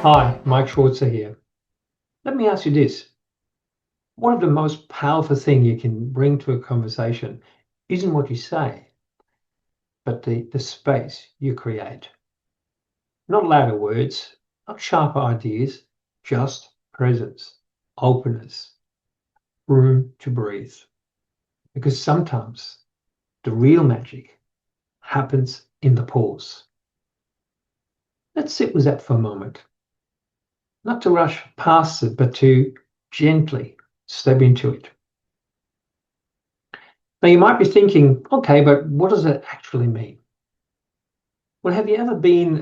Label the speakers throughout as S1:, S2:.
S1: Hi, Mike Schwarzer here. Let me ask you this. One of the most powerful thing you can bring to a conversation isn't what you say, but the space you create. Not louder words, not sharper ideas, just presence, openness, room to breathe. Because sometimes the real magic happens in the pause. Let's sit with that for a moment. Not to rush past it, but to gently step into it. Now you might be thinking, okay, but what does it actually mean? Well, have you ever been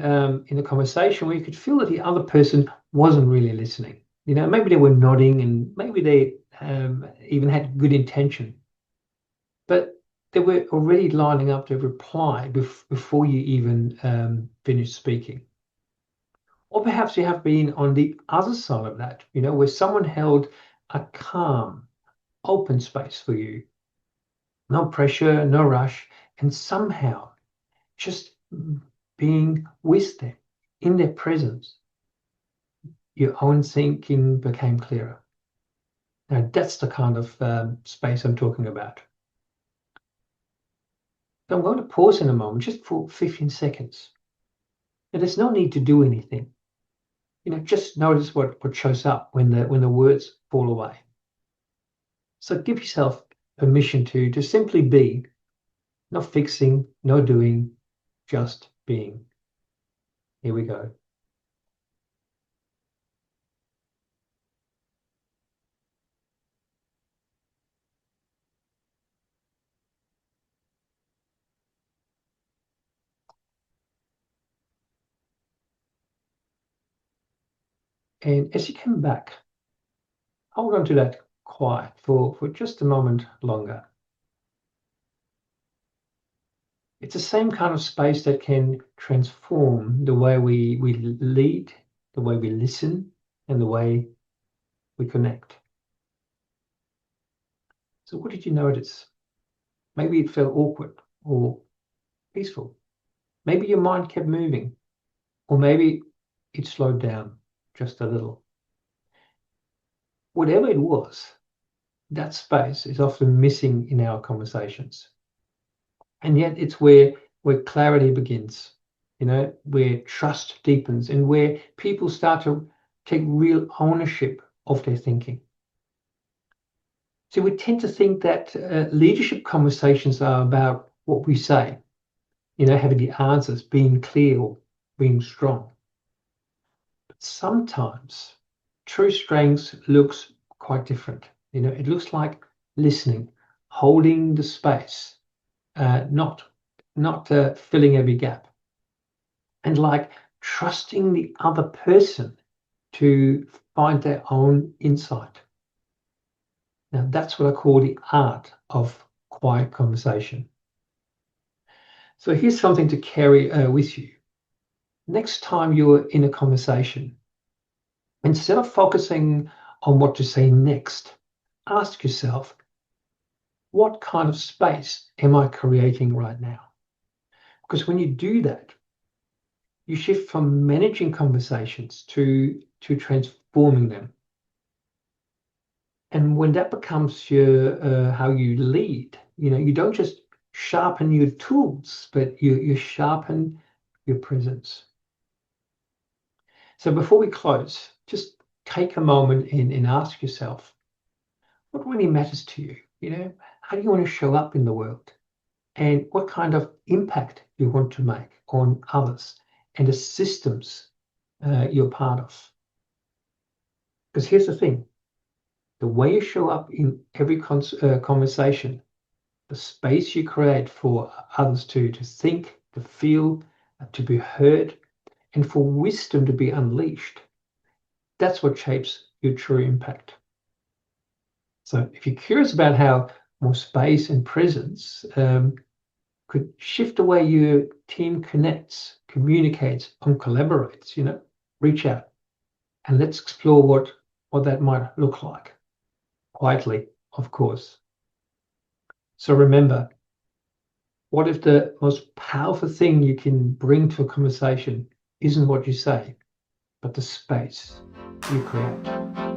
S1: in a conversation where you could feel that the other person wasn't really listening? Maybe they were nodding and maybe they even had good intention, but they were already lining up to reply before you even finished speaking. Or perhaps you have been on the other side of that, where someone held a calm, open space for you. No pressure, no rush, and somehow just being with them in their presence, your own thinking became clearer. Now, that's the kind of space I'm talking about. So I'm going to pause in a moment just for 15 seconds. Now, there's no need to do anything. Just notice what shows up when the words fall away. So give yourself permission to simply be, no fixing, no doing, just being. Here we go. And as you come back, hold on to that quiet for just a moment longer. It's the same kind of space that can transform the way we lead, the way we listen, and the way we connect. So what did you notice? Maybe it felt awkward or peaceful. Maybe your mind kept moving, or maybe it slowed down just a little. Whatever it was, that space is often missing in our conversations. And yet it's where clarity begins, where trust deepens and where people start to take real ownership of their thinking. So we tend to think that leadership conversations are about what we say, having the answers, being clear or being strong. But sometimes true strength looks quite different. It looks like listening, holding the space, not filling every gap, and like trusting the other person to find their own insight. Now that's what I call the art of quiet conversation. So here's something to carry with you. Next time you're in a conversation, instead of focusing on what to say next, ask yourself, what kind of space am I creating right now? Because when you do that, you shift from managing conversations to transforming them. And when that becomes your how you lead, you don't just sharpen your tools, but you sharpen your presence. So before we close, just take a moment and ask yourself, what really matters to you? How do you want to show up in the world? And what kind of impact you want to make on others and the systems you're part of? Because here's the thing, the way you show up in every conversation, the space you create for others to think, to feel, to be heard, and for wisdom to be unleashed, that's what shapes your true impact. So if you're curious about how more space and presence could shift the way your team connects, communicates, and collaborates, reach out and let's explore what that might look like. Quietly, of course. So remember, what if the most powerful thing you can bring to a conversation isn't what you say, but the space you create.